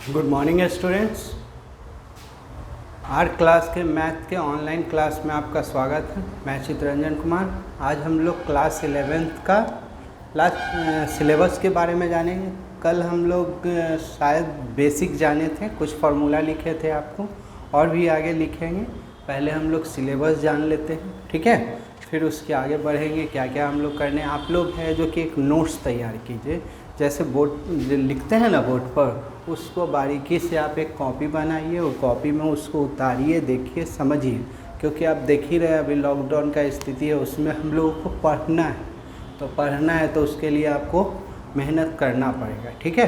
Good morning students. R class के math के online class में आपका स्वागत है। मैं चितरंजन कुमार। आज हम लोग क्लास 11th का लास्ट सिलेबस के बारे में जानेंगे। कल हम लोग शायद बेसिक जाने थे, कुछ फार्मूला लिखे थे आपको, और भी आगे लिखेंगे। पहले हम लोग सिलेबस जान लेते हैं, ठीक है, फिर उसके आगे बढ़ेंगे। क्या क्या हम लोग करने, आप लोग है जो कि एक नोट्स तैयार कीजिए। जैसे बोर्ड लिखते हैं ना बोर्ड पर, उसको बारीकी से आप एक कॉपी बनाइए और कॉपी में उसको उतारिए, देखिए, समझिए। क्योंकि आप देख ही रहे अभी लॉकडाउन का स्थिति है, उसमें हम लोगों को पढ़ना है। तो पढ़ना है तो उसके लिए आपको मेहनत करना पड़ेगा, ठीक है।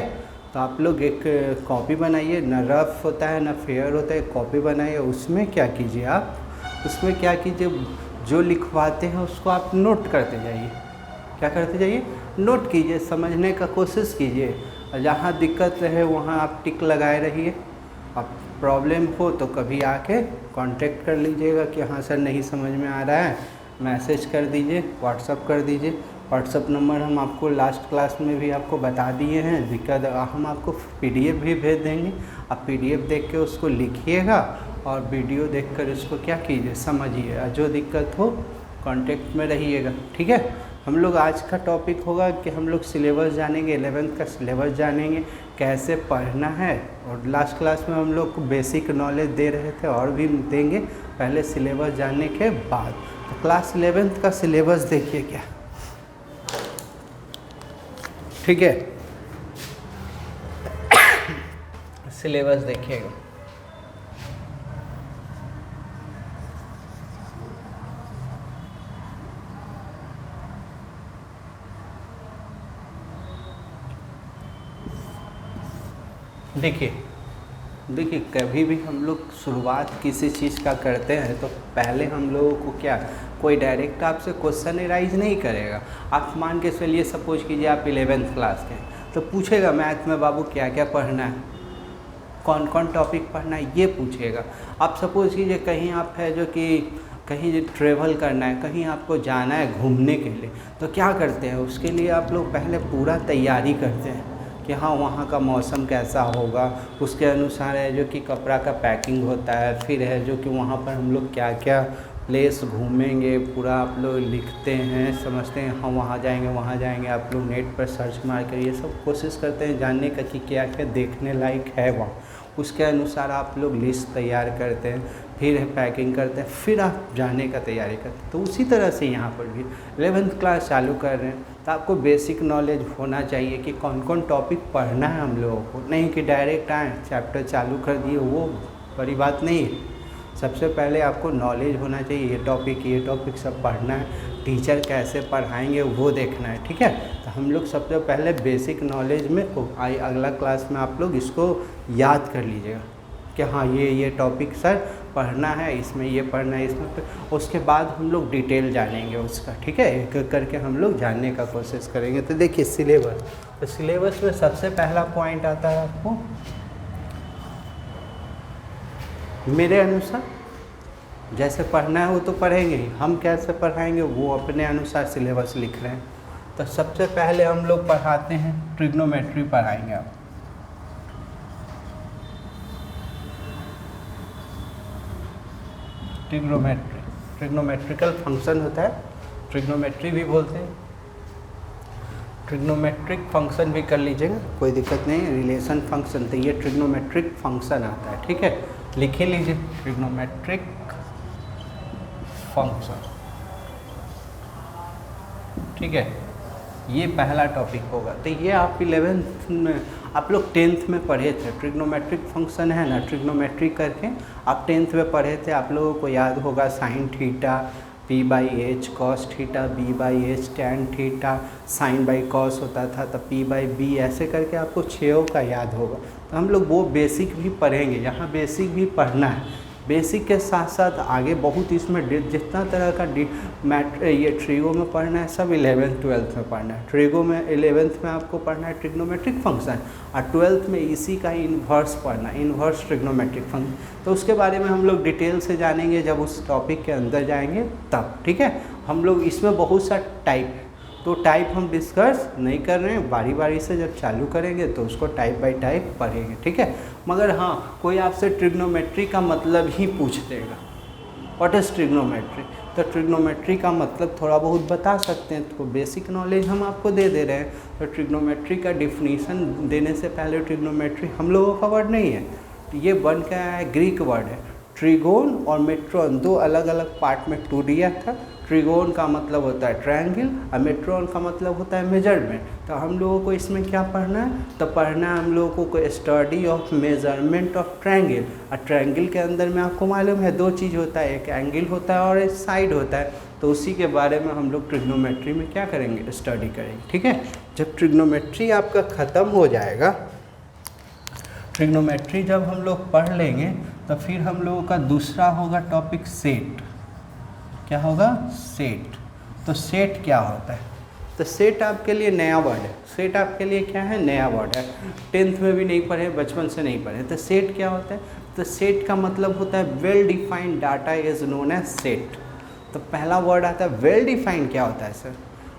तो आप लोग एक कॉपी बनाइए, ना रफ होता है ना फेयर होता है, कॉपी बनाइए। उसमें क्या कीजिए आप, उसमें क्या कीजिए, जो लिखवाते हैं उसको आप नोट करते जाइए। क्या करते जाइए? नोट कीजिए, समझने का कोशिश कीजिए। जहाँ दिक्कत रहे वहाँ आप टिक लगाए रहिए। अब प्रॉब्लम हो तो कभी आके कांटेक्ट कर लीजिएगा कि हाँ सर नहीं समझ में आ रहा है, मैसेज कर दीजिए, व्हाट्सअप कर दीजिए। व्हाट्सअप नंबर हम आपको लास्ट क्लास में भी आपको बता दिए हैं। दिक्कत हम आपको PDF भी भेज देंगे, आप PDF देख के उसको लिखिएगा और वीडियो देखकर इसको क्या कीजिए, समझिए। जो दिक्कत हो कांटेक्ट में रहिएगा, ठीक है। हम लोग आज का टॉपिक होगा कि हम लोग सिलेबस जानेंगे, 11th का सिलेबस जानेंगे, कैसे पढ़ना है। और लास्ट क्लास में हम लोग को बेसिक नॉलेज दे रहे थे और भी देंगे, पहले सिलेबस जानने के बाद। तो क्लास 11th का सिलेबस देखिए क्या, ठीक है। सिलेबस देखिएगा। देखिए कभी भी हम लोग शुरुआत किसी चीज़ का करते हैं तो पहले हम लोगों को क्या, कोई डायरेक्ट आपसे क्वेश्चन एराइज नहीं करेगा। आप मान के चलिए, सपोज कीजिए आप 11th क्लास के हैं, तो पूछेगा मैथ में बाबू क्या क्या पढ़ना है, कौन कौन टॉपिक पढ़ना है, ये पूछेगा। आप सपोज कीजिए कहीं आप है जो कि कहीं ट्रेवल करना है, कहीं आपको जाना है घूमने के लिए, तो क्या करते हैं, उसके लिए आप लोग पहले पूरा तैयारी करते हैं कि हाँ वहाँ का मौसम कैसा होगा, उसके अनुसार है जो कि कपड़ा का पैकिंग होता है। फिर है जो कि वहाँ पर हम लोग क्या क्या प्लेस घूमेंगे, पूरा आप लोग लिखते हैं, समझते हैं, हाँ वहाँ जाएंगे। आप लोग नेट पर सर्च मार कर ये सब कोशिश करते हैं जानने का कि क्या क्या देखने लायक है वहाँ। उसके अनुसार आप लोग लिस्ट तैयार करते हैं, फिर पैकिंग करते हैं, फिर आप जाने का तैयारी करते हैं। तो उसी तरह से यहाँ पर भी 11th क्लास चालू कर रहे हैं तो आपको बेसिक नॉलेज होना चाहिए कि कौन कौन टॉपिक पढ़ना है हम लोगों को। नहीं कि डायरेक्ट आए चैप्टर चालू कर दिए, वो बड़ी बात नहीं है। सबसे पहले आपको नॉलेज होना चाहिए, ये टॉपिक सब पढ़ना है, टीचर कैसे पढ़ाएंगे वो देखना है, ठीक है। तो हम लोग सबसे पहले बेसिक नॉलेज में अगला क्लास में आप लोग इसको याद कर लीजिएगा कि हाँ ये टॉपिक सर पढ़ना है, इसमें ये पढ़ना है, इसमें। उसके बाद हम लोग डिटेल जानेंगे उसका, ठीक है। एक एक करके हम लोग जानने का कोशिश करेंगे। तो देखिए सिलेबस, तो सिलेबस में सबसे पहला पॉइंट आता है आपको, मेरे अनुसार जैसे पढ़ना है वो तो पढ़ेंगे ही, हम कैसे पढ़ाएंगे वो अपने अनुसार सिलेबस लिख रहे हैं। तो सबसे पहले हम लोग पढ़ाते हैं ट्रिग्नोमेट्री पढ़ाएंगे आप। ट्रिग्नोमेट्रिकल फंक्शन होता है, ट्रिग्नोमेट्री भी बोलते हैं, ट्रिग्नोमेट्रिक फंक्शन भी कर लीजिएगा, कोई दिक्कत नहीं। रिलेशन फंक्शन, तो ये ट्रिग्नोमेट्रिक फंक्शन आता है, ठीक है। लिख ही लीजिए ट्रिग्नोमेट्रिक फंक्शन, ठीक है। ये पहला टॉपिक होगा। तो ये आप 11th में, आप लोग 10th में पढ़े थे, ट्रिग्नोमेट्रिक फंक्शन है ना, ट्रिग्नोमेट्री करके आप 10th में पढ़े थे। आप लोगों को याद होगा sine theta P/H cos theta B/H tan theta, sine by cos होता था तो P/B, ऐसे करके आपको 6 का याद होगा। तो हम लोग वो बेसिक भी पढ़ेंगे, यहाँ बेसिक भी पढ़ना है। बेसिक के साथ साथ आगे बहुत इसमें जितना तरह का ये ट्रिगो में पढ़ना है सब 11th 12th में पढ़ना है। ट्रिगो में 11th में आपको पढ़ना है ट्रिग्नोमेट्रिक फंक्शन, और 12th में इसी का इन्वर्स पढ़ना है, इन्वर्स ट्रिग्नोमेट्रिक फंक्शन। तो उसके बारे में हम लोग डिटेल से जानेंगे जब उस टॉपिक के अंदर जाएंगे तब, ठीक है। हम लोग इसमें बहुत सा टाइप है, तो टाइप हम डिस्कस नहीं कर रहे हैं, बारी बारी से जब चालू करेंगे तो उसको टाइप बाय टाइप पढ़ेंगे, ठीक है। मगर हाँ, कोई आपसे ट्रिग्नोमेट्री का मतलब ही पूछ देगा, व्हाट इज़ ट्रिग्नोमेट्री, तो ट्रिग्नोमेट्री का मतलब थोड़ा बहुत बता सकते हैं, तो बेसिक नॉलेज हम आपको दे रहे हैं। तो ट्रिग्नोमेट्री का डिफिनीसन देने से पहले ट्रिग्नोमेट्री हम लोगों का वर्ड नहीं है, ये बन के आया है, ग्रीक वर्ड है। ट्रिगोन और मेट्रोन दो अलग अलग पार्ट में टू दिया था। ट्रिगोन का मतलब होता है ट्रायंगल और मेट्रोन का मतलब होता है मेजरमेंट। तो हम लोगों को इसमें क्या पढ़ना है, तो पढ़ना है हम लोगों को study of measurement of triangle. और ट्रायंगल के अंदर में आपको मालूम है दो चीज़ होता है, एक एंगल होता है और एक साइड होता है। तो उसी के बारे में हम लोग ट्रिग्नोमेट्री में क्या करेंगे, स्टडी करेंगे, ठीक है। जब ट्रिग्नोमेट्री आपका ख़त्म हो जाएगा, ट्रिग्नोमेट्री जब हम लोग पढ़ लेंगे तो फिर हम लोगों का दूसरा होगा टॉपिक सेट। क्या होगा, सेट। तो सेट क्या होता है, तो सेट आपके लिए नया वर्ड है। सेट आपके लिए क्या है, नया वर्ड है, 10th में भी नहीं पढ़े, बचपन से नहीं पढ़े। तो सेट क्या होता है, तो सेट का मतलब होता है well defined data is known as set. तो पहला वर्ड आता है वेल डिफाइंड। क्या होता है सर,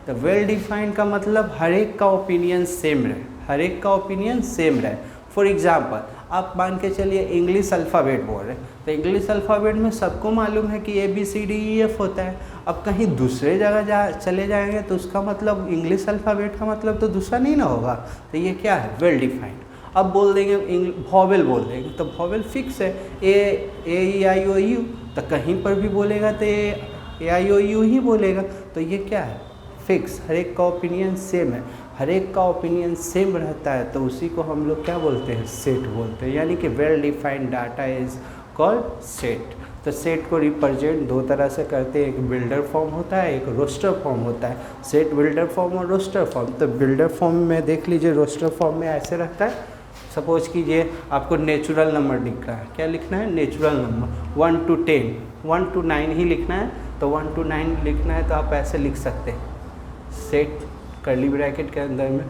तो वेल डिफाइंड का मतलब हर एक का ओपिनियन सेम रहे, हर एक का ओपिनियन सेम रहे। फॉर एग्जाम्पल आप मान के चलिए इंग्लिश अल्फ़ाबेट बोल रहे हैं, तो इंग्लिश अल्फ़ाबेट में सबको मालूम है कि ABCDEF होता है। अब कहीं दूसरे जगह चले जाएंगे तो उसका मतलब इंग्लिश अल्फ़ाबेट का मतलब तो दूसरा नहीं ना होगा। तो ये क्या है, वेल डिफाइंड। अब बोल देंगे वॉवेल बोल देंगे, तो वॉवेल फिक्स है, A E I O U, तो कहीं पर भी बोलेगा तो A I O U ही बोलेगा। तो ये क्या है, फिक्स, हर एक का ओपिनियन सेम है, हर एक का ओपिनियन सेम रहता है, तो उसी को हम लोग क्या बोलते हैं, सेट बोलते हैं। यानी कि well defined data is called set. तो सेट को रिप्रेजेंट दो तरह से करते हैं, एक बिल्डर फॉर्म होता है, एक रोस्टर फॉर्म होता है। सेट बिल्डर फॉर्म और रोस्टर फॉर्म। तो बिल्डर फॉर्म में देख लीजिए, रोस्टर फॉर्म में ऐसे रहता है। सपोज कीजिए आपको नेचुरल नंबर लिखना है, क्या लिखना है, नेचुरल नंबर 1 to 10, 1 to 9 ही लिखना है। तो 1 to 9 लिखना है तो आप ऐसे लिख सकते हैं, सेट कर्ली ब्रैकेट के अंदर में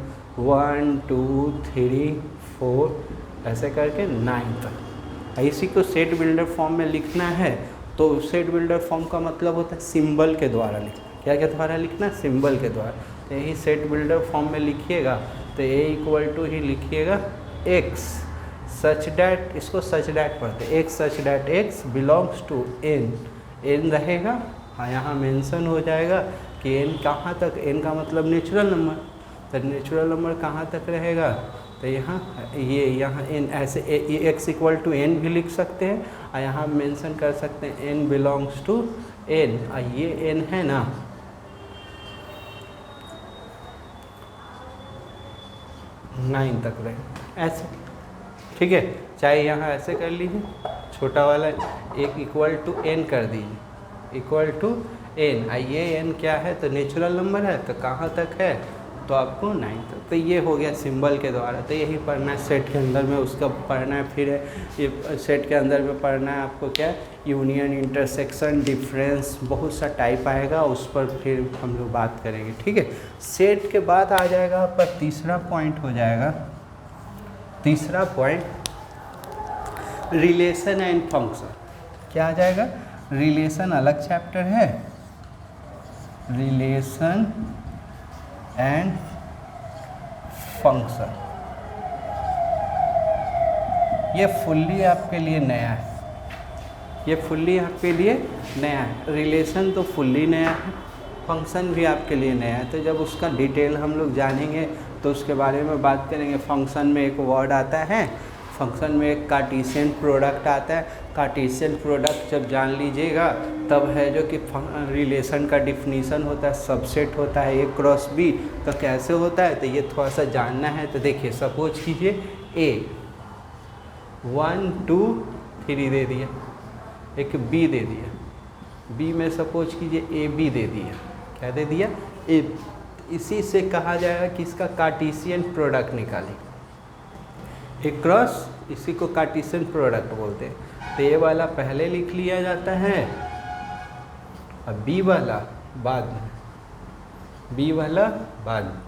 1 2 3 4 ऐसे करके 9 तक। इसी को सेट बिल्डर फॉर्म में लिखना है। तो सेट बिल्डर फॉर्म का मतलब होता है सिंबल के द्वारा लिखना। क्या के द्वारा लिखना, सिंबल के द्वारा। तो यही सेट बिल्डर फॉर्म में लिखिएगा तो A ही लिखिएगा x सच डैट, इसको सच डैट पढ़ते हैं, x such that x belongs to n रहेगा। हाँ, यहाँ मेंशन हो जाएगा कि n कहाँ तक, n का मतलब नेचुरल नंबर, तो नेचुरल नंबर कहाँ तक रहेगा, तो यहाँ यहाँ n ऐसे x = n भी लिख सकते हैं और यहाँ मेंशन कर सकते हैं n बिलोंग्स टू n। और ये n है ना, नाइन तक रहे ऐसे, ठीक है। चाहे यहाँ ऐसे कर लीजिए, छोटा वाला एक = n कर दीजिए, =n। ये n क्या है, तो नेचुरल नंबर है, तो कहाँ तक है, तो आपको 9 तक। तो ये हो गया सिंबल के द्वारा। तो यही पढ़ना है सेट के अंदर में, उसका पढ़ना है। फिर ये सेट के अंदर में पढ़ना है आपको क्या, यूनियन, इंटरसेक्शन, डिफरेंस, बहुत सा टाइप आएगा, उस पर फिर हम लोग बात करेंगे, ठीक है। सेट के बाद आ जाएगा आपका तीसरा पॉइंट हो जाएगा, तीसरा पॉइंट रिलेशन एंड फंक्शन। क्या आ जाएगा, रिलेशन अलग चैप्टर है, रिलेशन एंड फंक्शन ये फुल्ली आपके लिए नया है, ये फुल्ली आपके लिए नया है। रिलेशन तो फुल्ली नया है, फंक्शन भी आपके लिए नया है। तो जब उसका डिटेल हम लोग जानेंगे तो उसके बारे में बात करेंगे। फंक्शन में एक वर्ड आता है, फंक्शन में एक कार्टेशियन प्रोडक्ट आता है। कार्टेशियन प्रोडक्ट जब जान लीजिएगा तब है जो कि रिलेशन का डिफिनीशन होता है, सबसेट होता है A क्रॉस B। तो कैसे होता है, तो ये थोड़ा सा जानना है। तो देखिए, सपोज कीजिए A 1 2 3 दे दिया, एक B दे दिया, B में सपोज कीजिए AB दे दिया, क्या दे दिया, A। इसी से कहा जाएगा कि इसका कार्टेशियन प्रोडक्ट निकालें, A क्रॉस, इसी को कार्टेशियन प्रोडक्ट बोलते हैं। तो ये वाला पहले लिख लिया जाता है और B वाला बाद में, B वाला बाद में।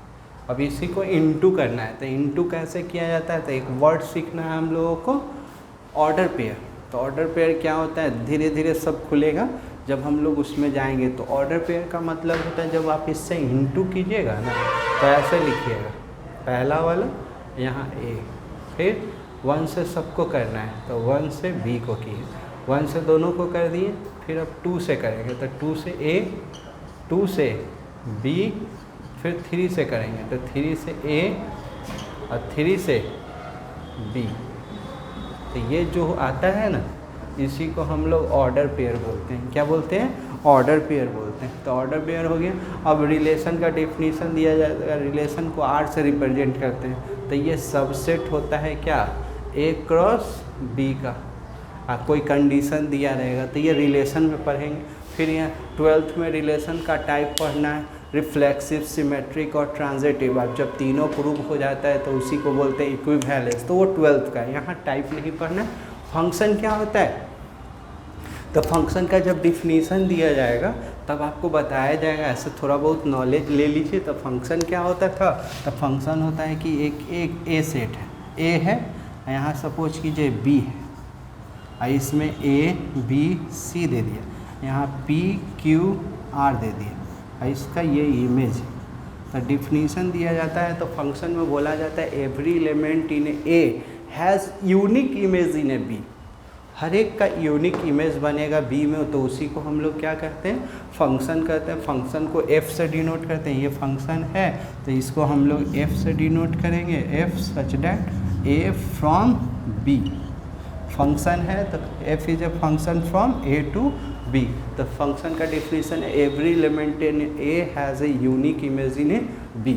अब इसी को इनटू करना है। तो इनटू कैसे किया जाता है, तो एक वर्ड सीखना है हम लोगों को, ऑर्डर पेयर। तो ऑर्डर पेयर क्या होता है, धीरे धीरे सब खुलेगा। जब हम लोग उसमें जाएंगे तो ऑर्डर पेयर का मतलब होता है जब आप इससे इंटू कीजिएगा ना तो ऐसे लिखिएगा, पहला वाला यहाँ ए, फिर 1 से सबको करना है तो 1 से बी को किए, 1 से दोनों को कर दिए, फिर अब 2 से करेंगे तो 2 से ए, 2 से बी, फिर 3 से करेंगे तो 3 से ए और 3 से बी। तो ये जो आता है ना इसी को हम लोग ऑर्डर पेयर बोलते हैं। क्या बोलते हैं? ऑर्डर पेयर बोलते हैं। तो ऑर्डर पेयर हो गया। अब रिलेशन का डेफिनेशन दिया जाएगा, रिलेशन को आर से रिप्रेजेंट करते हैं। तो ये सबसेट होता है क्या? ए क्रॉस बी का। कोई कंडीशन दिया रहेगा तो ये रिलेशन में पढ़ेंगे। फिर यहाँ 12th में रिलेशन का टाइप पढ़ना है, रिफ्लेक्सिव, सिमेट्रिक और ट्रांजिटिव। अब जब तीनों प्रूव हो जाता है तो उसी को बोलते हैं इक्विवेलेंस, तो वो 12th का है। यहाँ टाइप नहीं पढ़ना है। फंक्शन क्या होता है? तो फंक्शन का जब डिफिनीशन दिया जाएगा तब आपको बताया जाएगा, ऐसे थोड़ा बहुत नॉलेज ले लीजिए। तो फंक्शन क्या होता था? तो फंक्शन होता है कि एक ए सेट है, ए है, यहाँ सपोज कीजिए बी है, और इसमें ए बी सी दे दिया, यहाँ पी क्यू आर दे दिया, और इसका ये इमेज है। तो डिफिनीशन दिया जाता है तो फंक्शन में बोला जाता है every element in A has unique image in A B. हर एक का यूनिक इमेज बनेगा बी में, तो उसी को हम लोग क्या कहते हैं? फंक्शन कहते हैं। फंक्शन को एफ से डिनोट करते हैं। ये फंक्शन है तो इसको हम लोग एफ से डिनोट करेंगे, F such that A from B. Function है तो F is a function from A to B. तो फंक्शन का डिफिनीशन है every element in A has a unique image in A B.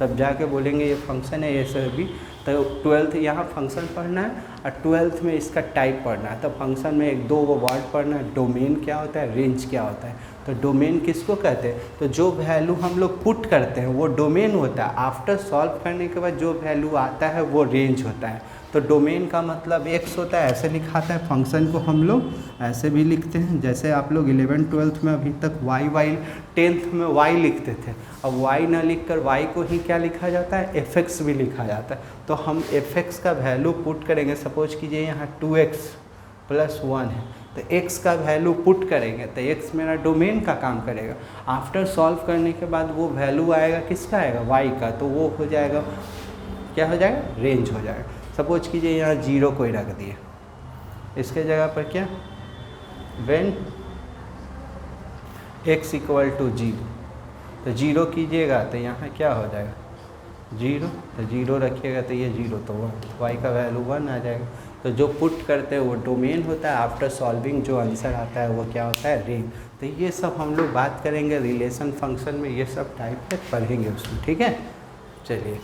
तब जाके बोलेंगे ये फंक्शन है ए से बी। तो 12th यहाँ फंक्शन पढ़ना है और 12th में इसका टाइप पढ़ना है। तो फंक्शन में 1-2 वर्ड पढ़ना है। डोमेन क्या होता है, रेंज क्या होता है। तो डोमेन किसको कहते हैं? तो जो वैल्यू हम लोग पुट करते हैं वो डोमेन होता है। आफ्टर सॉल्व करने के बाद जो वैल्यू आता है वो रेंज होता है। तो डोमेन का मतलब x होता है, ऐसे लिखाता है। फंक्शन को हम लोग ऐसे भी लिखते हैं, जैसे आप लोग 11th-12th में अभी तक y 10th में y लिखते थे। अब y ना लिख कर y को ही क्या लिखा जाता है? fx भी लिखा जाता है। तो हम fx का वैल्यू पुट करेंगे। सपोज कीजिए यहाँ 2x + 1 है तो x का वैल्यू पुट करेंगे तो x मेरा डोमेन का काम करेगा। आफ्टर सॉल्व करने के बाद वो वैल्यू आएगा, किसका आएगा? y का। तो वो हो जाएगा, क्या हो जाएगा? रेंज हो जाएगा। सपोज कीजिए यहाँ 0 कोई रख दिए, इसके जगह पर क्या? When x = 0। तो 0 कीजिएगा तो यहाँ क्या हो जाएगा? 0। तो 0 रखिएगा तो ये 0 तो 1, y का वैल्यू 1 आ जाएगा। तो जो पुट करते हैं वो डोमेन होता है। आफ्टर सॉल्विंग जो आंसर आता है वो क्या होता है? रेंज। तो ये सब हम लोग बात करेंगे रिलेशन फंक्शन में, ये सब टाइप पे पढ़ेंगे उसमें, ठीक है। चलिए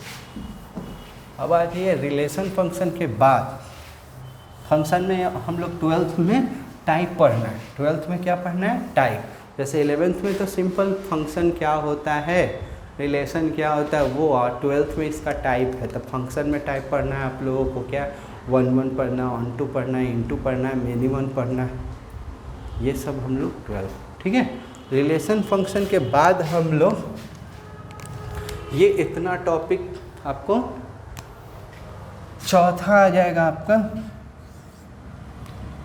अब आ जाइए रिलेशन फंक्शन के बाद। फंक्शन में हम लोग 12th में टाइप पढ़ना है। 12th में क्या पढ़ना है? टाइप। जैसे 11th में तो सिंपल फंक्शन क्या होता है, रिलेशन क्या होता है वो, और 12th में इसका टाइप है। तो फंक्शन में टाइप पढ़ना है आप लोगों को, क्या 1-1 पढ़ना, 1-2 पढ़ना है, इनटू पढ़ना है, मिनिमम पढ़ना है, ये सब हम लोग 12th, ठीक है। रिलेशन फंक्शन के बाद हम लोग ये इतना टॉपिक आपको चौथा आ जाएगा आपका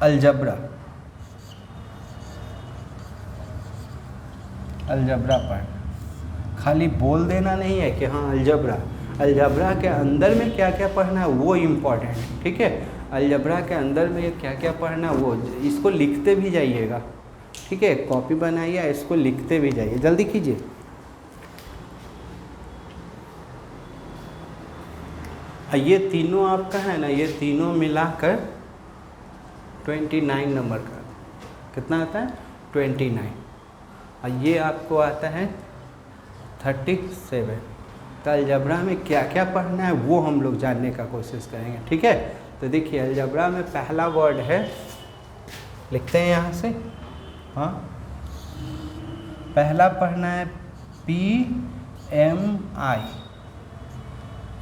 अलजबरा। अलजबरा पढ़, खाली बोल देना नहीं है कि हाँ अलजबरा। अलजबरा के अंदर में क्या क्या पढ़ना है वो इम्पोर्टेंट है, ठीक है। अलजबरा के अंदर में क्या क्या पढ़ना है वो, इसको लिखते भी जाइएगा, ठीक है। कॉपी बनाइए, इसको लिखते भी जाइए, जल्दी कीजिए। ये तीनों आपका है ना, ये तीनों मिलाकर 29 नंबर का कितना आता है? 29। और ये आपको आता है 37। तो अलजबरा में क्या क्या पढ़ना है वो हम लोग जानने का कोशिश करेंगे, ठीक है। तो देखिए अलजबरा में पहला वर्ड है, लिखते हैं यहाँ से, हाँ। पहला पढ़ना है PMI,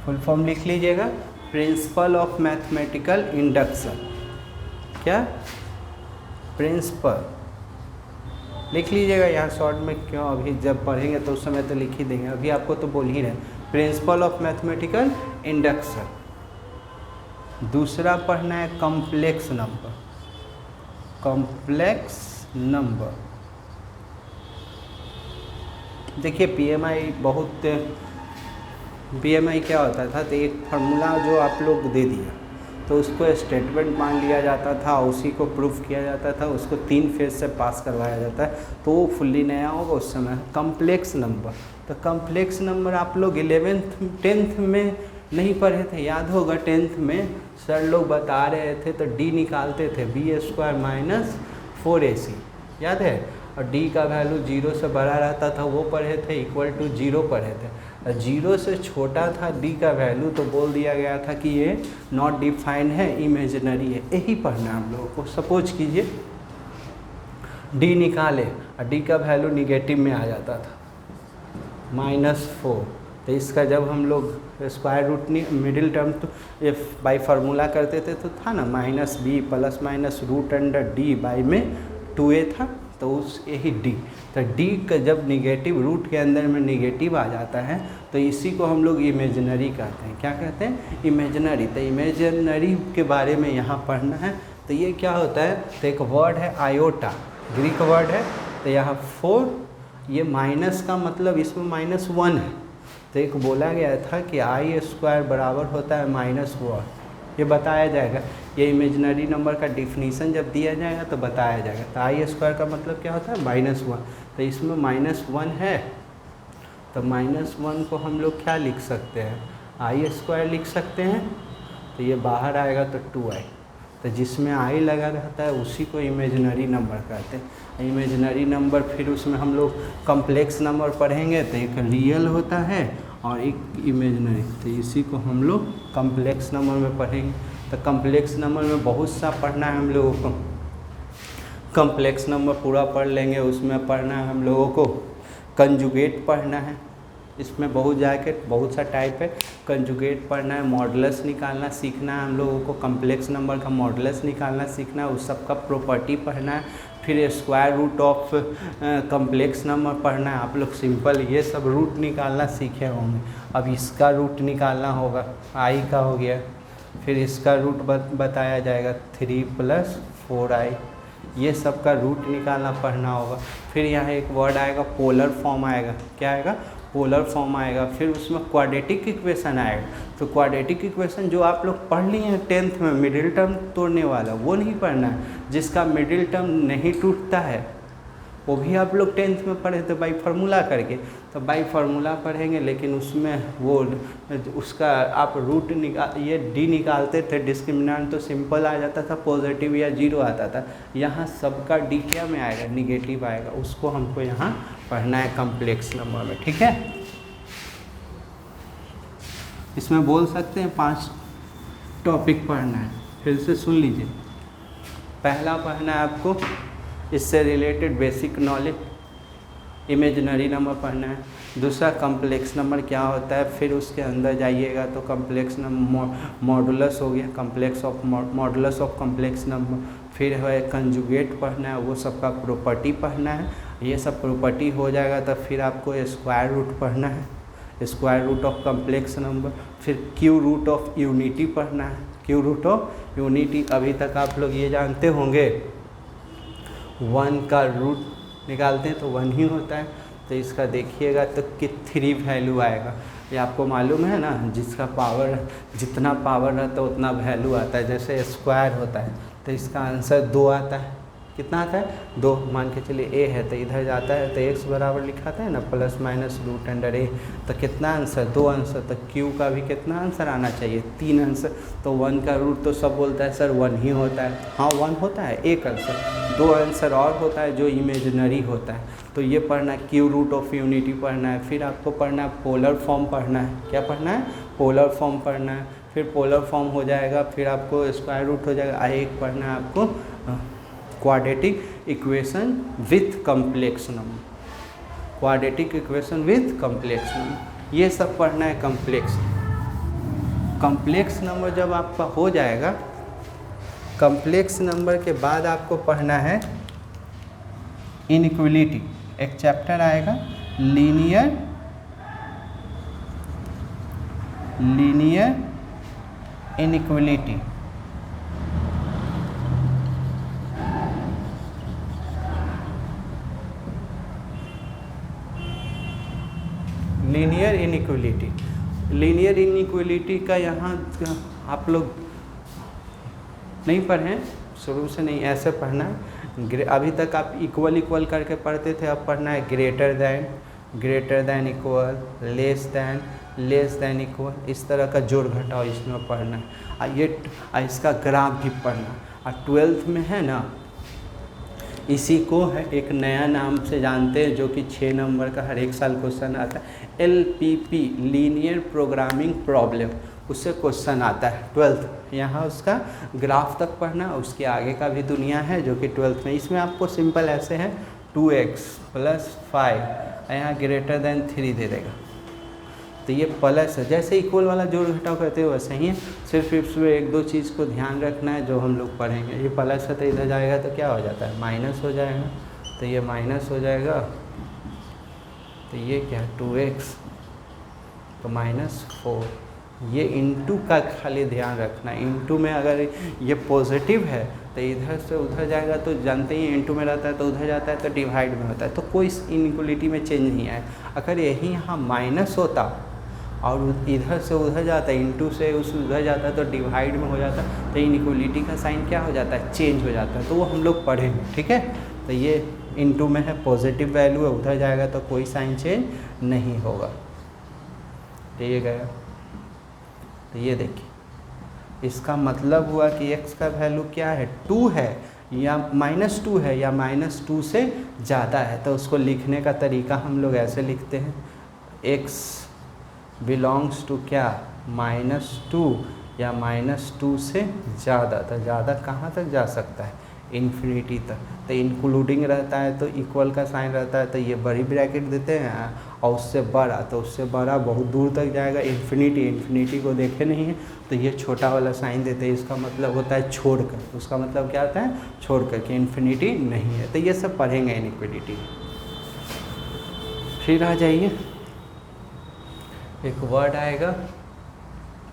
फुल फॉर्म लिख लीजिएगा, प्रिंसिपल ऑफ मैथमेटिकल इंडक्शन। क्या? प्रिंसिपल लिख लीजिएगा यहाँ शॉर्ट में, क्यों अभी जब पढ़ेंगे तो उस समय तो लिख ही देंगे, अभी आपको तो बोल ही रहे। Principle of mathematical induction. दूसरा पढ़ना है कॉम्प्लेक्स नंबर, कॉम्प्लेक्स नंबर। देखिए पीएमआई क्या होता था, तो एक फार्मूला जो आप लोग दे दिया तो उसको स्टेटमेंट मान लिया जाता था, उसी को प्रूफ किया जाता था, उसको 3 फेज से पास करवाया जाता है, तो वो फुल्ली नया होगा उस समय। कम्प्लेक्स नंबर, तो कम्प्लेक्स नंबर आप लोग 10th में नहीं पढ़े थे, याद होगा 10th में सर लोग बता रहे थे तो डी निकालते थे, b² - 4ac, याद है। और डी का वैल्यू 0 से बड़ा रहता था, वो पढ़े थे, इक्वल टू 0 पढ़े थे। 0 से छोटा था डी का वैल्यू तो बोल दिया गया था कि ये नॉट डिफाइंड है, इमेजिनरी है। यही पढ़ना है हम लोगों को। सपोज कीजिए डी निकाले और डी का वैल्यू निगेटिव में आ जाता था, -4, तो इसका जब हम लोग स्क्वायर रूट मिडिल टर्म तो ये बाई फार्मूला करते थे तो था ना -b ± √d में 2a था, तो उस यही डी, तो डी का जब निगेटिव रूट के अंदर में निगेटिव आ जाता है तो इसी को हम लोग इमेजिनरी कहते हैं। क्या कहते हैं? इमेजिनरी। तो इमेजिनरी के बारे में यहाँ पढ़ना है। तो ये क्या होता है, तो एक वर्ड है आयोटा, ग्रीक वर्ड है, तो यहाँ 4, ये माइनस का मतलब इसमें -1 है, तो एक बोला गया था कि i² बराबर होता है -1, ये बताया जाएगा। ये इमेजिनरी नंबर का डिफिनीसन जब दिया जाएगा तो बताया जाएगा। तो i² का मतलब क्या होता है? -1, तो इसमें -1 है, तो -1 को हम लोग क्या लिख सकते हैं? i² लिख सकते हैं, तो ये बाहर आएगा तो 2i, तो जिसमें i लगा रहता है उसी को इमेजिनरी नंबर कहते हैं। इमेजिनरी नंबर फिर उसमें हम लोग कम्प्लेक्स नंबर पढ़ेंगे, तो एक रियल होता है और एक इमेजिनरी, तो इसी को हम लोग कम्प्लेक्स नंबर में पढ़ेंगे। तो कम्प्लेक्स नंबर में बहुत सा पढ़ना है हम लोगों को। कम्प्लेक्स नंबर पूरा पढ़ लेंगे, उसमें पढ़ना है हम लोगों को कंजुगेट पढ़ना है, इसमें बहुत सा टाइप है। कंजुगेट पढ़ना है, मॉडुलस निकालना सीखना है हम लोगों को, कम्प्लेक्स नंबर का मॉडुलस निकालना सीखना है, उस सब का प्रॉपर्टी पढ़ना है। फिर square root of complex number पढ़ना है। आप लोग सिंपल ये सब रूट निकालना सीखे होंगे। अब इसका रूट निकालना होगा, आई का हो गया, फिर इसका रूट बताया जाएगा 3 + 4i, ये सब का रूट निकालना पढ़ना होगा। फिर यहाँ एक वर्ड आएगा पोलर फॉर्म आएगा, क्या आएगा? पोलर फॉर्म आएगा। फिर उसमें क्वाड्रेटिक इक्वेशन आएगा, तो क्वाड्रेटिक इक्वेशन जो आप लोग पढ़ लिए हैं 10th में, मिडिल टर्म तोड़ने वाला वो नहीं पढ़ना है। जिसका मिडिल टर्म नहीं टूटता है वो भी आप लोग 10th में पढ़े थे बाई फार्मूला करके, तो बाई फार्मूला पढ़ेंगे, लेकिन उसमें वो उसका आप रूट ये डी निकालते थे, डिस्क्रिमिनेंट तो सिंपल आ जाता था, पॉजिटिव या 0 आता था। यहाँ सबका डी क्या में आएगा? निगेटिव आएगा, उसको हमको यहाँ पढ़ना है कम्प्लेक्स नंबर में, ठीक है। इसमें बोल सकते हैं 5 टॉपिक पढ़ना है, फिर से सुन लीजिए। पहला पढ़ना है आपको इससे related basic knowledge, imaginary number पढ़ना है। दूसरा कम्प्लेक्स नंबर क्या होता है, फिर उसके अंदर जाइएगा तो कम्प्लेक्स नंबर मॉडुलस हो गया, मॉडुलस ऑफ कम्प्लेक्स नंबर। फिर है कंजुगेट पढ़ना है, वो सब का प्रॉपर्टी पढ़ना है। ये सब प्रॉपर्टी हो जाएगा तो फिर आपको स्क्वायर रूट पढ़ना है, square root of complex number. फिर क्यू रूट ऑफ यूनिटी पढ़ना है, क्यू रूट ऑफ यूनिटी। अभी तक आप लोग ये जानते होंगे 1 का रूट निकालते हैं तो 1 ही होता है, तो इसका देखिएगा तो कि 3 वैल्यू आएगा। ये आपको मालूम है ना, जिसका पावर जितना पावर रहता है उतना वैल्यू आता है। जैसे स्क्वायर होता है तो इसका आंसर 2 आता है। कितना आता है? 2। मान के चलिए a है तो इधर जाता है तो x बराबर लिखाता है ना, ±√a, तो कितना आंसर? 2 आंसर। तो q का भी कितना आंसर आना चाहिए? 3 आंसर। तो 1 का रूट तो सब बोलता है सर 1 ही होता है। हाँ 1 होता है, 1 आंसर। 2 आंसर और होता है जो इमेजिनरी होता है, तो ये पढ़ना है। क्यू रूट ऑफ यूनिटी पढ़ना है। फिर आपको पढ़ना है पोलर फॉर्म पढ़ना है। क्या पढ़ना है? पोलर फॉर्म पढ़ना है। फिर पोलर फॉर्म हो जाएगा, फिर आपको स्क्वायर रूट हो जाएगा। एक पढ़ना है आपको quadratic equation with complex number, quadratic equation with complex number, ये सब पढ़ना है। कम्प्लेक्स नंबर जब आपका हो जाएगा, कम्प्लेक्स नंबर के बाद आपको पढ़ना है इनइक्वलिटी। एक चैप्टर आएगा linear inequality. Linear inequality. Linear inequality का यहाँ आप लोग नहीं पढ़ें, शुरू से नहीं, ऐसे पढ़ना है। अभी तक आप इक्वल इक्वल करके पढ़ते थे, अब पढ़ना है greater than equal, less than equal, इस तरह का जोड़ घटाव इसमें पढ़ना है। इसका ग्राफ भी पढ़ना। और 12th में है ना, इसी को है एक नया नाम से जानते हैं, जो कि 6 नंबर का हर एक साल क्वेश्चन आता है, LPP, लीनियर प्रोग्रामिंग प्रॉब्लम, उससे क्वेश्चन आता है 12th। यहाँ उसका ग्राफ तक पढ़ना, उसके आगे का भी दुनिया है जो कि 12th में। इसमें आपको सिंपल ऐसे है 2x + 5, यहाँ ग्रेटर दैन 3 दे देगा, तो ये प्लस है। जैसे इक्वल वाला जोड़ घटाव करते हो वैसे ही है, सिर्फ इसमें एक दो चीज़ को ध्यान रखना है जो हम लोग पढ़ेंगे। ये प्लस है तो इधर जाएगा तो क्या हो जाता है, माइनस हो जाएगा, तो ये माइनस हो जाएगा, तो ये क्या है 2x तो -4। ये इंटू का खाली ध्यान रखना, इंटू में अगर ये पॉजिटिव है तो इधर से उधर जाएगा, तो जानते ही इंटू में रहता है तो उधर जाता है, तो डिवाइड में होता है, तो कोई इनइक्वलिटी में चेंज नहीं आए। अगर यही यहाँ माइनस होता और इधर से उधर जाता है, इंटू से उस उधर जाता है, तो डिवाइड में हो जाता है, तो इनइक्वलिटी का साइन क्या हो जाता है, चेंज हो जाता है, तो वो हम लोग पढ़ेंगे, ठीक है। तो ये इंटू में है, पॉजिटिव वैल्यू है, उधर जाएगा तो कोई साइन चेंज नहीं होगा, तो ये गया। तो ये देखिए, इसका मतलब हुआ कि x का वैल्यू क्या है, 2 है या -2 है या -2 से ज़्यादा है, तो उसको लिखने का तरीका हम लोग ऐसे लिखते हैं, x बिलोंग्स टू क्या, -2 या -2 से ज़्यादा। तो ज़्यादा कहाँ तक जा सकता है, इन्फिनिटी तक। तो इंक्लूडिंग रहता है तो इक्वल का साइन रहता है, तो ये बड़ी ब्रैकेट देते हैं, और उससे बड़ा, तो उससे बड़ा बहुत दूर तक जाएगा, इन्फिनिटी को देखे नहीं है, तो ये छोटा वाला साइन देते हैं। इसका मतलब होता है छोड़कर, उसका मतलब क्या होता है, छोड़कर, कि इन्फिनिटी नहीं है। तो ये सब पढ़ेंगे इनइक्वलिटी। फिर आ जाइए, एक वर्ड आएगा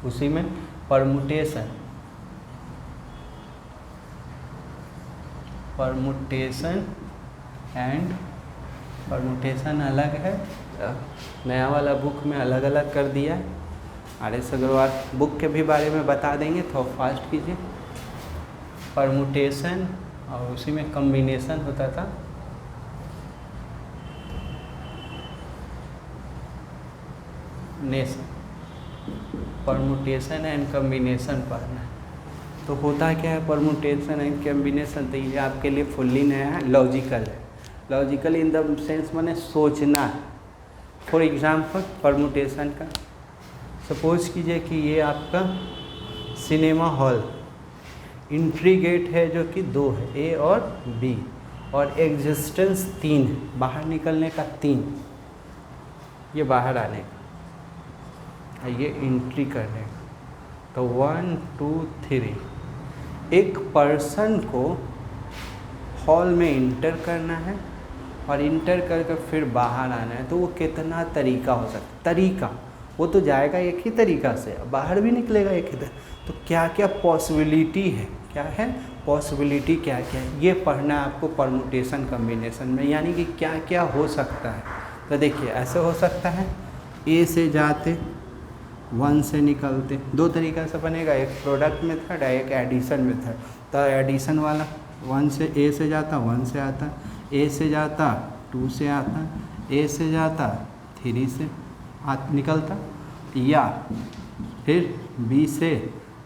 उसी में, परमुटेशन। परमुटेशन अलग है, नया वाला बुक में अलग अलग कर दिया है। RS अग्रवाल बुक के भी बारे में बता देंगे, तो फास्ट कीजिए। परमुटेशन और उसी में कम्बिनेशन होता था, परमुटेशन एंड कम्बिनेशन पढ़ना है। तो होता क्या है परमुटेशन एंड कम्बिनेशन, तो ये आपके लिए फुल्ली नया है, लॉजिकल है। लॉजिकल इन द सेंस माने सोचना है। फॉर एग्जांपल परमुटेशन का, सपोज कीजिए कि ये आपका सिनेमा हॉल, एंट्री गेट है जो कि 2 है, A और B, और एग्जिस्टेंस 3 है, बाहर निकलने का 3, ये बाहर आने का, ये एंट्री करने का। तो 1 2 3, एक पर्सन को हॉल में इंटर करना है और इंटर कर फिर बाहर आना है, तो वो कितना तरीका हो सकता है, तरीका वो तो जाएगा एक ही तरीका से, बाहर भी निकलेगा एक ही तरीका। तो क्या क्या पॉसिबिलिटी है, क्या है पॉसिबिलिटी, क्या क्या है, ये पढ़ना है आपको परमुटेशन कम्बिनेशन में, यानी कि क्या क्या हो सकता है। तो देखिए ऐसे हो सकता है, A से जाते 1 से निकलते, 2 तरीका से बनेगा, एक प्रोडक्ट मेथड है, एक एडिशन मेथड। तो एडिशन वाला 1 से A से जाता 1 से आता, A से जाता 2 से आता, A से जाता 3 से निकलता, या फिर B से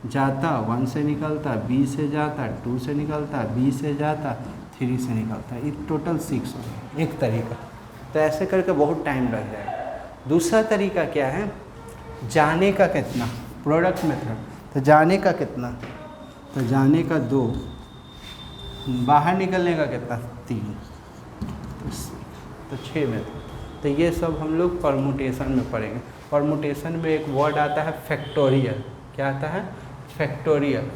जाता 1 से निकलता, B से जाता 2 से निकलता, B से जाता 3 से निकलता। ये टोटल 6 हो गया, एक तरीका। तो ऐसे करके बहुत टाइम लग जाएगा। दूसरा तरीका क्या है, जाने का कितना, प्रोडक्ट मेथड। तो जाने का कितना, तो जाने का 2, बाहर निकलने का कितना 3, तो 6 मेथड। तो ये सब हम लोग परमुटेशन में पढ़ेंगे। परमुटेशन में एक वर्ड आता है फैक्टोरियल। क्या आता है, फैक्टोरियल।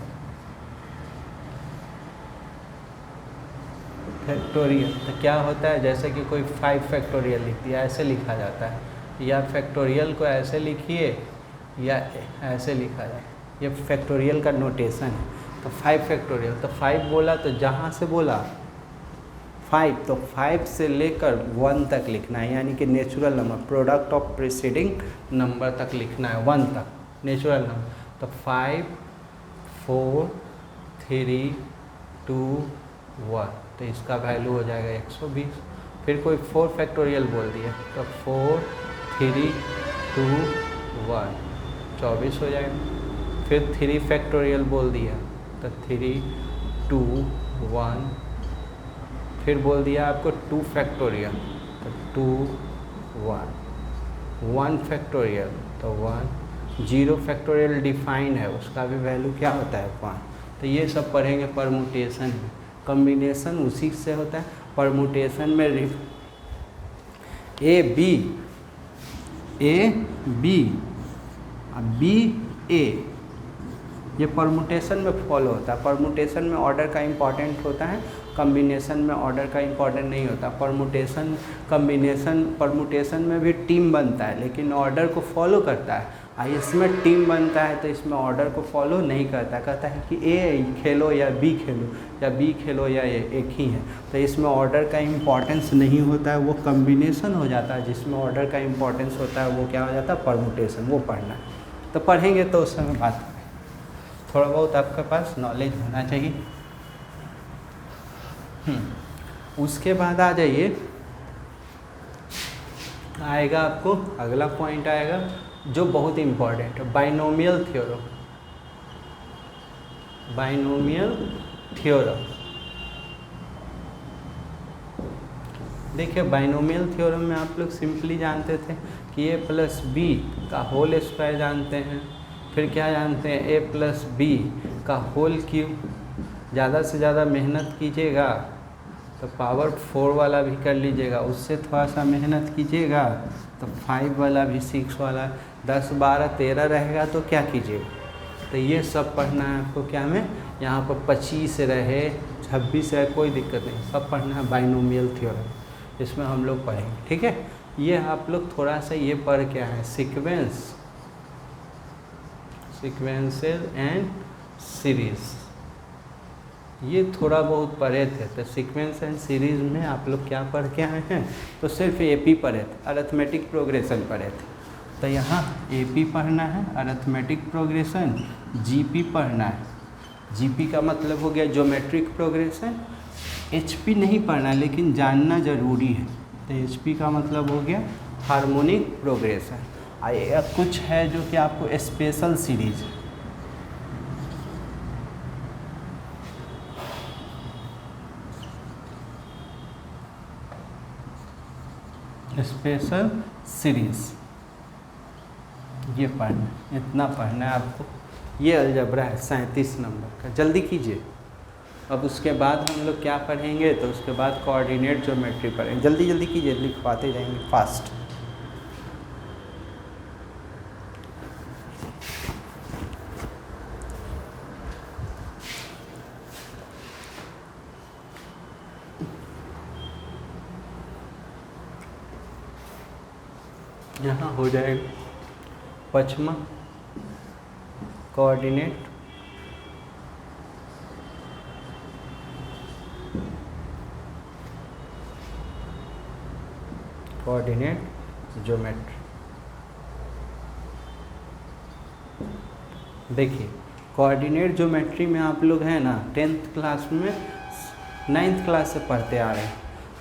फैक्टोरियल तो क्या होता है, जैसे कि कोई 5 फैक्टोरियल लिख दिया, ऐसे लिखा जाता है, या फैक्टोरियल को ऐसे लिखिए या ऐसे लिखा जाए, ये फैक्टोरियल का नोटेशन है। तो 5 फैक्टोरियल, तो 5 बोला तो जहाँ से बोला 5, तो 5 से लेकर 1 तक लिखना है, यानी कि natural number, product of preceding number तक लिखना है, 1 तक नेचुरल नंबर। तो 5, 4, 3, 2, 1, तो इसका वैल्यू हो जाएगा 120। फिर कोई 4 फैक्टोरियल बोल दिया तो 4, 3, 2, 1, 24 हो जाएगा। फिर 3 फैक्टोरियल बोल दिया तो 3, 2, 1, फिर बोल दिया आपको 2 फैक्टोरियल तो 2, 1, 1 फैक्टोरियल तो 1, 0 फैक्टोरियल डिफाइंड है, उसका भी वैल्यू क्या होता है 1। तो ये सब पढ़ेंगे परमुटेशन में। कम्बिनेशन उसी से होता है, परमुटेशन में ए बी ए, ये परमुटेशन में फॉलो होता है। परमुटेशन में ऑर्डर का इम्पॉर्टेंट होता है, कम्बिनेशन में ऑर्डर का इम्पॉर्टेंट नहीं होता। परमुटेशन में भी टीम बनता है लेकिन ऑर्डर को फॉलो करता है, इसमें टीम बनता है तो इसमें ऑर्डर को फॉलो नहीं करता, कहता है कि ए खेलो या बी खेलो या बी खेलो या ए एक ही है, तो इसमें ऑर्डर का इम्पॉर्टेंस नहीं होता है, वो कम्बिनेशन हो जाता है। जिसमें ऑर्डर का इम्पॉर्टेंस होता है वो क्या हो जाता है, परमुटेशन, वो पढ़ना है। तो पढ़ेंगे तो उस समय बात करें, थोड़ा बहुत आपके पास नॉलेज होना चाहिए। उसके बाद आ जाइए, आएगा आपको अगला पॉइंट आएगा जो बहुत इम्पॉर्टेंट है, बाइनोमियल थ्योरम। बाइनोमियल थ्योरम, देखिए बाइनोमियल थ्योरम में आप लोग सिंपली जानते थे कि a प्लस बी का होल स्क्वायर जानते हैं, फिर क्या जानते हैं a प्लस बी का होल क्यूब। ज़्यादा से ज़्यादा मेहनत कीजिएगा तो पावर 4 वाला भी कर लीजिएगा, उससे थोड़ा सा मेहनत कीजिएगा तो 5 वाला भी, 6 वाला, 10, 12, 13 रहेगा तो क्या कीजिएगा। तो ये सब पढ़ना है आपको, क्या में यहाँ पर 25 रहे, 26 रहे, कोई दिक्कत नहीं, सब पढ़ना है बाइनोमियल थ्योरम, इसमें हम लोग पढ़ेंगे, ठीक है। ये आप लोग थोड़ा सा ये पढ़ क्या है, सीक्वेंसेस एंड सीरीज़, ये थोड़ा बहुत पढ़े थे। तो सीक्वेंस एंड सीरीज़ में आप लोग क्या पढ़ के आए हैं, तो सिर्फ एपी पढ़े थे, अरिथमेटिक प्रोग्रेशन पढ़े थे। तो यहाँ एपी पढ़ना है, अरिथमेटिक प्रोग्रेशन, जीपी पढ़ना है। जीपी का मतलब हो गया ज्योमेट्रिक प्रोग्रेशन। एचपी नहीं पढ़ना लेकिन जानना ज़रूरी है, तो एचपी का मतलब हो गया हार्मोनिक प्रोग्रेशन। कुछ है जो कि आपको स्पेशल सीरीज, स्पेशल सीरीज, ये पढ़ना, इतना पढ़ना है आपको। ये अलजबरा है 37 नंबर का, जल्दी कीजिए। अब उसके बाद हम लोग क्या पढ़ेंगे, तो उसके बाद कोऑर्डिनेट ज्योमेट्री पढ़ेंगे। जल्दी जल्दी कीजिए, लिखवाते जाएंगे फास्ट। यहाँ हो जाएगा पचमा कोऑर्डिनेट, ज्योमेट्री। देखिए कोऑर्डिनेट ज्योमेट्री में आप लोग हैं ना 10th क्लास में, 9th क्लास से पढ़ते आ रहे हैं।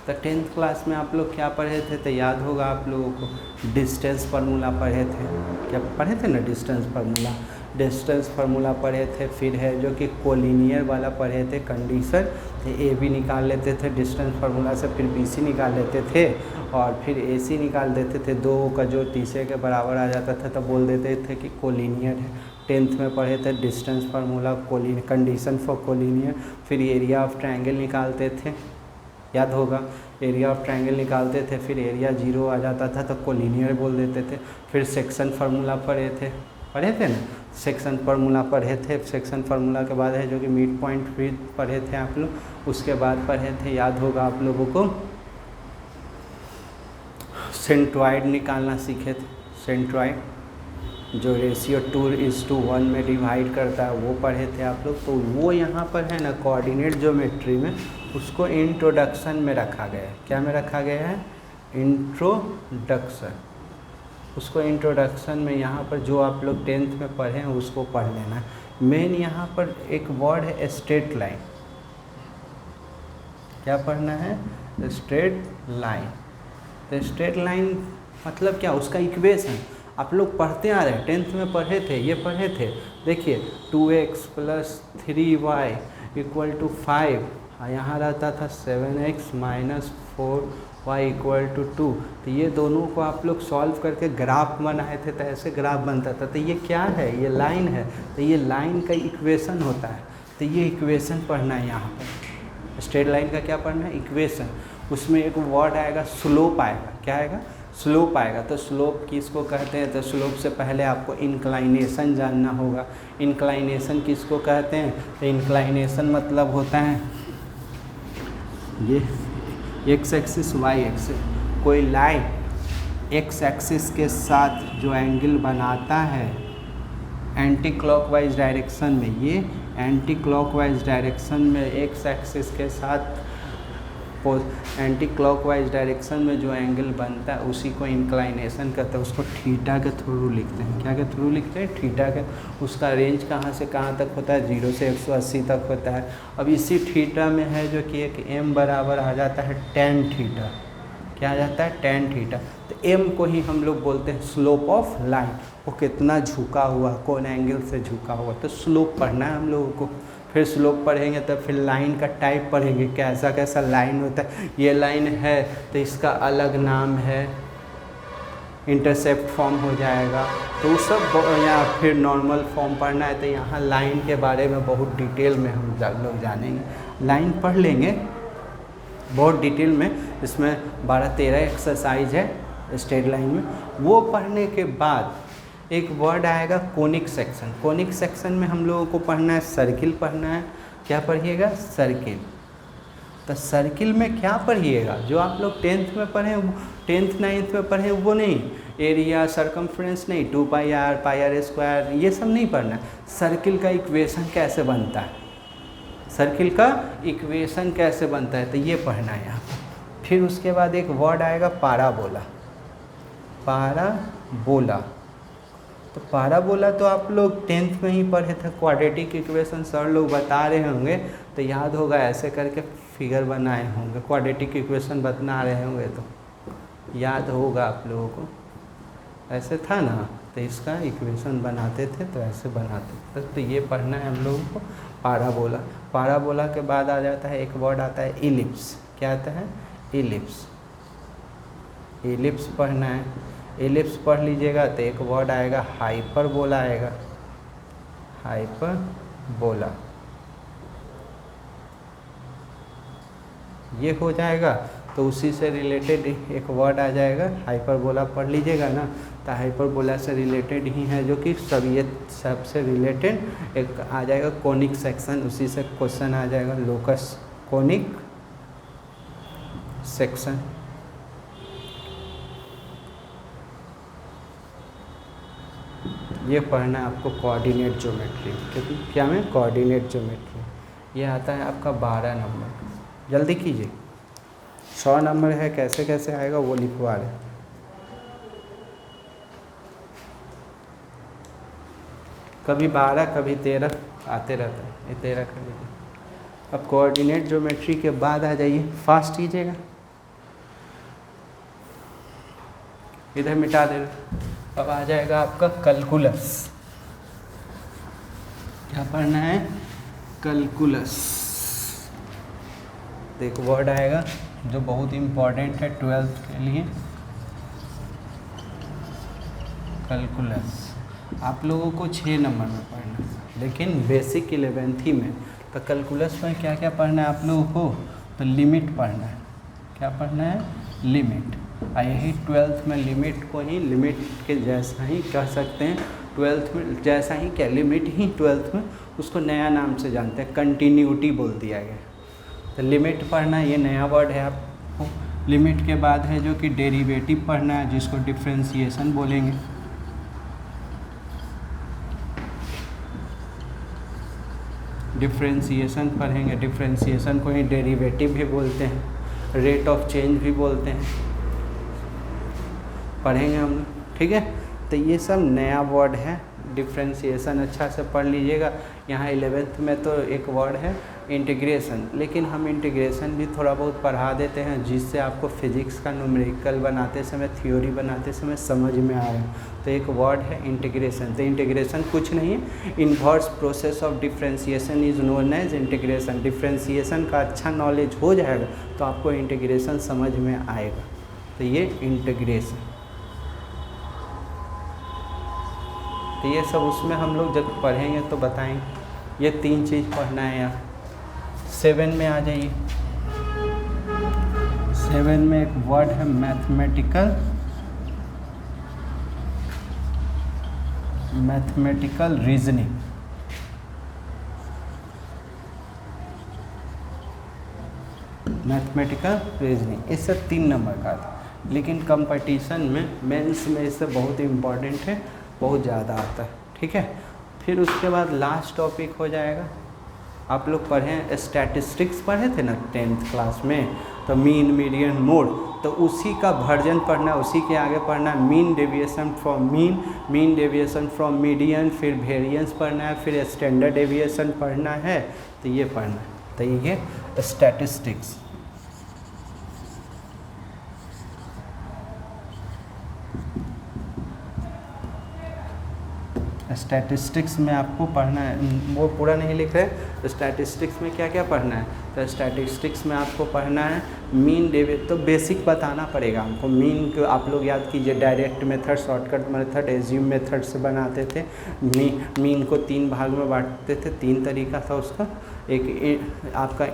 तो 10th क्लास में आप लोग क्या पढ़े थे, तो याद होगा आप लोगों को, डिस्टेंस फार्मूला पढ़े थे। क्या पढ़े थे ना, डिस्टेंस फार्मूला पढ़े थे। फिर है जो कि कोलिनियर वाला पढ़े थे, कंडीशन ए बी निकाल लेते थे डिस्टेंस फार्मूला से, फिर बी सी निकाल लेते थे और फिर ए सी निकाल देते थे। 2 का जो तीसरे के बराबर आ जाता था तो बोल देते थे कि कोलिनियर है। 10th में पढ़े थे distance formula, condition for collinear. फिर एरिया ऑफ ट्रायंगल निकालते थे, याद होगा, एरिया ऑफ ट्रायंगल निकालते थे, फिर एरिया 0 आ जाता था तो कोलिनियर बोल देते थे। फिर सेक्शन फार्मूला पढ़े थे ना, सेक्शन फार्मूला पढ़े थे। सेक्शन फार्मूला के बाद है जो कि मिड पॉइंट भी पढ़े थे आप लोग। उसके बाद पढ़े थे, याद होगा आप लोगों को, सेंट्रॉइड निकालना सीखे थे। सेंट्रॉइड जो रेशियो 2:1 में डिवाइड करता है वो पढ़े थे आप लोग। तो वो यहाँ पर है ना कोऑर्डिनेट ज्योमेट्री में उसको इंट्रोडक्शन में रखा गया है। क्या में रखा गया है? इंट्रोडक्शन। उसको इंट्रोडक्शन में यहाँ पर जो आप लोग 10th में पढ़े हैं उसको पढ़ लेना है। मेन यहाँ पर एक वर्ड है स्ट्रेट लाइन। क्या पढ़ना है? Straight line. तो स्ट्रेट लाइन मतलब क्या? उसका इक्वेशन आप लोग पढ़ते आ रहे हैं, 10th में पढ़े थे, ये पढ़े थे। देखिए 2x + 3y = 5, यहाँ रहता था 7x - 4y = 2। तो ये दोनों को आप लोग सॉल्व करके ग्राफ बनाए थे, तो ऐसे ग्राफ बनता था। तो ये क्या है? ये लाइन है। तो ये लाइन का इक्वेशन होता है। तो ये इक्वेशन पढ़ना है यहाँ पर। स्ट्रेट लाइन का क्या पढ़ना है? इक्वेशन। उसमें एक वर्ड आएगा स्लोप आएगा। क्या आएगा? स्लोप आएगा। तो स्लोप किसको कहते हैं? तो स्लोप से पहले आपको इंक्लाइनेशन जानना होगा। इंक्लाइनेशन किसको कहते हैं? तो इंक्लाइनेशन मतलब होता है ये एक्स एक्सिस वाई एक्सिस। कोई लाइन एक्स एक्सिस के साथ जो एंगल बनाता है एंटी क्लॉकवाइज डायरेक्शन में, ये एंटी क्लॉकवाइज डायरेक्शन में एक्स एक्सिस के साथ एंटी क्लॉकवाइज डायरेक्शन में जो एंगल बनता है उसी को इंक्लाइनेशन कहते हैं। उसको थीटा के थ्रू लिखते हैं। क्या के थ्रू लिखते हैं? थीटा के। उसका रेंज कहाँ से कहाँ तक होता है? 0 से 180 तक होता है। अब इसी थीटा में है जो कि एक m बराबर आ जाता है tan थीटा। क्या आ जाता है? tan theta. तो m को ही हम लोग बोलते हैं स्लोप ऑफ लाइन। वो कितना झुका हुआ, कौन एंगल से झुका हुआ। तो स्लोप पढ़ना है हम लोगों को। फिर स्लोप पढ़ेंगे तो फिर लाइन का टाइप पढ़ेंगे, कैसा कैसा लाइन होता है। ये लाइन है तो इसका अलग नाम है, इंटरसेप्ट फॉर्म हो जाएगा। तो उस सब या फिर नॉर्मल फॉर्म पढ़ना है तो यहाँ लाइन के बारे में बहुत डिटेल में हम लोग जानेंगे। लाइन पढ़ लेंगे बहुत डिटेल में। इसमें 12-13 एक्सरसाइज है स्ट्रेट लाइन में। वो पढ़ने के बाद एक वर्ड आएगा कोनिक सेक्शन। कोनिक सेक्शन में हम लोगों को पढ़ना है सर्किल पढ़ना है। क्या पढ़िएगा? सर्किल। तो सर्किल में क्या पढ़िएगा? जो आप लोग 10th में पढ़े, 10th 9th में पढ़े वो नहीं। एरिया, सरकमफ्रेंस नहीं, 2πr, πr², ये सब नहीं पढ़ना है। सर्किल का इक्वेशन कैसे बनता है, सर्किल का इक्वेशन कैसे बनता है, तो ये पढ़ना है यहाँ पर। फिर उसके बाद एक वर्ड आएगा पाराबोला। पाराबोला। तो पाराबोला तो आप लोग 10th में ही पढ़े थे। क्वाड्रेटिक इक्वेशन सर लोग बता रहे होंगे तो याद होगा, ऐसे करके फिगर बनाए होंगे। क्वाड्रेटिक इक्वेशन बता रहे होंगे तो याद होगा आप लोगों को। ऐसे था ना, तो इसका इक्वेशन बनाते थे तो ऐसे बनाते थे। तो ये पढ़ना है हम लोगों को पाराबोला। पाराबोला के बाद आ जाता है एक वर्ड आता है इलिप्स। क्या आता है? इलिप्स। इलिप्स पढ़ना है। इलिप्स पढ़ लीजिएगा तो एक वर्ड आएगा हाइपरबोला आएगा। हाइपरबोला ये हो जाएगा। तो उसी से रिलेटेड एक वर्ड आ जाएगा हाइपरबोला। पढ़ लीजिएगा ना, तो हाइपरबोला से रिलेटेड ही है जो कि सबसे रिलेटेड एक आ जाएगा कोनिक सेक्शन। उसी से क्वेश्चन आ जाएगा लोकस कोनिक सेक्शन। ये पढ़ना है आपको कोऑर्डिनेट ज्योमेट्री। क्योंकि क्या में कोऑर्डिनेट ज्योमेट्री ये आता है आपका 12 नंबर। जल्दी कीजिए, 100 नंबर है। कैसे कैसे आएगा वो लिखवा रहे। कभी 12 कभी 13 आते रहता है। ये 13 कर लीजिए। अब कोऑर्डिनेट ज्योमेट्री के बाद आ जाइए, फास्ट कीजिएगा, इधर मिटा दे। अब आ जाएगा आपका कैलकुलस। क्या पढ़ना है? कैलकुलस। एक वर्ड आएगा जो बहुत इम्पॉर्टेंट है 12th के लिए, कैलकुलस। आप लोगों को 6 नंबर में पढ़ना है, लेकिन बेसिक 11th ही में। तो कैलकुलस में क्या क्या पढ़ना है आप लोगों को? तो लिमिट पढ़ना है। क्या पढ़ना है? लिमिट। यही 12th में लिमिट को ही लिमिट के जैसा ही कह सकते हैं। 12th में जैसा ही क्या, लिमिट ही 12th में उसको नया नाम से जानते हैं, कंटिन्यूटी बोल दिया गया। तो लिमिट पढ़ना, ये नया वर्ड है आपको। लिमिट के बाद है जो कि डेरिवेटिव पढ़ना है, जिसको डिफ्रेंशिएशन बोलेंगे। डिफ्रेंसिएशन पढ़ेंगे, डिफ्रेंसिएशन को ही डेरिवेटिव भी बोलते हैं, रेट ऑफ चेंज भी बोलते हैं, पढ़ेंगे हम, ठीक है। तो ये सब नया वर्ड है, डिफ्रेंसिएशन अच्छा से पढ़ लीजिएगा। यहाँ 11th में तो एक वर्ड है इंटीग्रेशन, लेकिन हम इंटीग्रेशन भी थोड़ा बहुत पढ़ा देते हैं जिससे आपको फिजिक्स का न्यूमेरिकल बनाते समय, थ्योरी बनाते समय समझ में आए। तो एक वर्ड है इंटीग्रेशन। तो इंटीग्रेशन कुछ नहीं है, inverse process of differentiation is known as integration. Differentiation का अच्छा नॉलेज हो जाएगा तो आपको इंटीग्रेशन समझ में आएगा। तो ये इंटीग्रेशन, तो ये सब उसमें हम लोग जब पढ़ेंगे तो बताएंगे। ये 3 चीज़ पढ़ना है यार। 7 में आ जाइए। 7 में एक वर्ड है मैथमेटिकल रीजनिंग। मैथमेटिकल रीजनिंग इससे 3 नंबर का था, लेकिन कंपटीशन में, मेंस में इससे बहुत इम्पॉर्टेंट है, बहुत ज़्यादा आता है, ठीक है। फिर उसके बाद लास्ट टॉपिक हो जाएगा, आप लोग पढ़ें स्टैटिस्टिक्स पढ़े थे ना 10th क्लास में, तो मीन, मीडियन, मोड, तो उसी का वर्जन पढ़ना, उसी के आगे पढ़ना mean deviation from mean, mean deviation from median, फिर वेरिएंस पढ़ना है, फिर स्टैंडर्ड डेविएशन पढ़ना है। तो ये पढ़ना है, तो ये स्टैटिस्टिक्स। स्टैटिस्टिक्स में आपको पढ़ना है, वो पूरा नहीं लिख रहे, स्टैटिस्टिक्स में क्या क्या पढ़ना है। तो स्टैटिस्टिक्स में आपको पढ़ना है मीन तो बेसिक बताना पड़ेगा हमको। मीन को आप लोग याद कीजिए, direct method, shortcut method, assume method से बनाते थे। मीन को 3 भाग में बांटते थे, 3 तरीका था उसका। एक आपका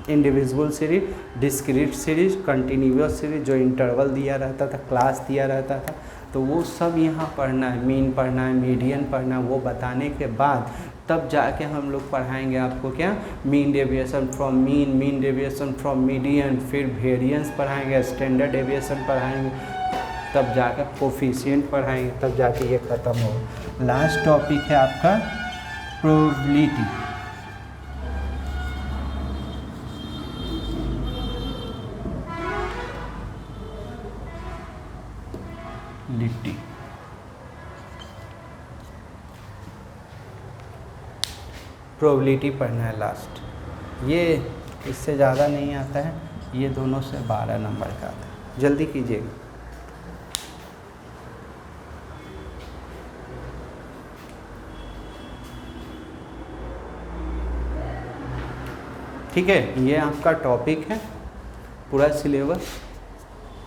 individual series, discrete series, continuous series, जो इंटरवल दिया रहता था, क्लास दिया रहता था। तो वो सब यहाँ पढ़ना है, मीन पढ़ना है, मीडियन पढ़ना है। वो बताने के बाद तब जाके हम लोग पढ़ाएंगे आपको क्या, mean deviation from mean, mean deviation from median, फिर वेरिएंस पढ़ाएंगे, स्टैंडर्ड डेविएशन पढ़ाएंगे, तब जाकर कोफिशिएंट पढ़ाएंगे, तब जाके ये ख़त्म होगा। लास्ट टॉपिक है आपका प्रोबेबिलिटी। प्रोबेबिलिटी पढ़ना है लास्ट। ये इससे ज़्यादा नहीं आता है, ये दोनों से 12 नंबर का आता है। जल्दी कीजिएगा। ठीक है, ये आपका टॉपिक है, पूरा सिलेबस।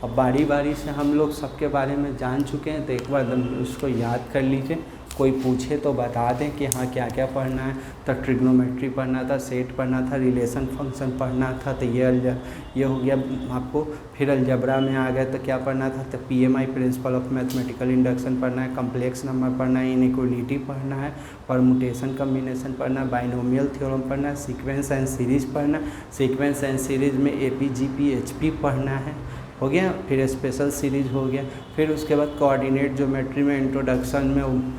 अब बारी बारी से हम लोग सबके बारे में जान चुके हैं, तो एक बार उसको याद कर लीजिए। कोई पूछे तो बता दें कि हाँ क्या क्या पढ़ना है। तो ट्रिग्नोमेट्री पढ़ना था, सेट पढ़ना था, रिलेशन फंक्शन पढ़ना था, तो ये हो गया आपको। फिर अलजबरा में आ गए तो क्या पढ़ना था, तो PMI principle of mathematical induction पढ़ना है, कम्प्लेक्स नंबर पढ़ना है, इनइक्वालिटी पढ़ना है, परमुटेशन कम्बिनेशन पढ़ना है, बाइनोमियल थ्योरम पढ़ना है, सीक्वेंस एंड सीरीज पढ़ना है। सीक्वेंस एंड सीरीज में AP, GP, HP पढ़ना है, हो गया। फिर स्पेशल सीरीज हो गया। फिर उसके बाद कोऑर्डिनेट ज्योमेट्री में इंट्रोडक्शन में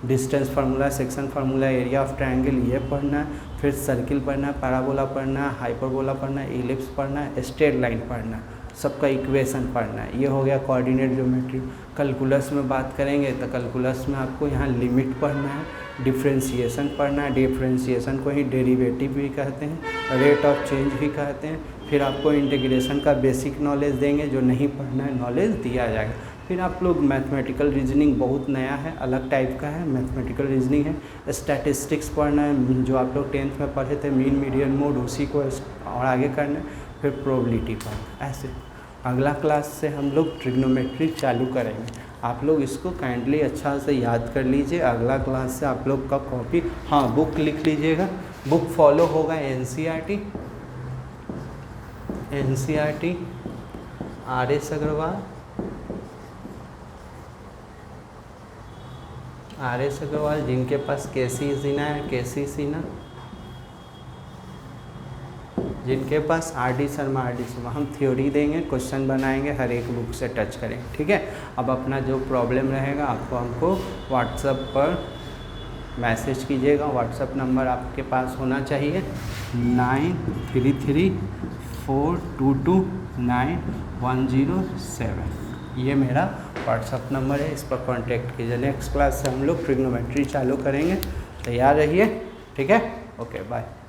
distance formula, section formula, area of triangle, ये पढ़ना है। फिर सर्किल पढ़ना है, पैराबोला पढ़ना है, हाइपरबोला पढ़ना है, इलिप्स पढ़ना है, स्ट्रेट लाइन पढ़ना है, सबका इक्वेशन पढ़ना है। ये हो गया कोऑर्डिनेट ज्योमेट्री। कैलकुलस में बात करेंगे तो कैलकुलस में आपको यहाँ लिमिट पढ़ना है, डिफ्रेंशिएशन पढ़ना है, डिफ्रेंशिएशन को ही डेरिवेटिव भी कहते हैं, रेट ऑफ चेंज भी कहते हैं। फिर आपको इंटीग्रेशन का बेसिक नॉलेज देंगे, जो नहीं पढ़ना है नॉलेज दिया जाएगा। फिर आप लोग मैथमेटिकल रीजनिंग बहुत नया है, अलग टाइप का है, मैथमेटिकल रीजनिंग है। स्टैटिस्टिक्स पढ़ना है, जो आप लोग 10th में पढ़े थे, मीन, मीडियन, मोड, उसी को और आगे करना है। फिर प्रोबेबिलिटी पढ़ना, ऐसे। अगला क्लास से हम लोग ट्रिग्नोमेट्री चालू करेंगे। आप लोग इसको काइंडली अच्छा से याद कर लीजिए। अगला क्लास से आप लोग का कॉपी, हाँ, बुक लिख लीजिएगा। बुक फॉलो होगा NCERT, RS अग्रवाल, जिनके पास KC सिन्हा है, KC सिन्हा, जिनके पास RD शर्मा, हम थ्योरी देंगे, क्वेश्चन बनाएंगे, हर एक बुक से टच करेंगे, ठीक है। अब अपना जो प्रॉब्लम रहेगा आपको हमको व्हाट्सएप पर मैसेज कीजिएगा। व्हाट्सअप नंबर आपके पास होना चाहिए 9334229107। ये मेरा व्हाट्सअप नंबर है, इस पर कांटेक्ट कीजिए। नेक्स्ट क्लास से हम लोग ट्रिग्नोमेट्री चालू करेंगे, तैयार रहिए। ठीक है, ओके बाय।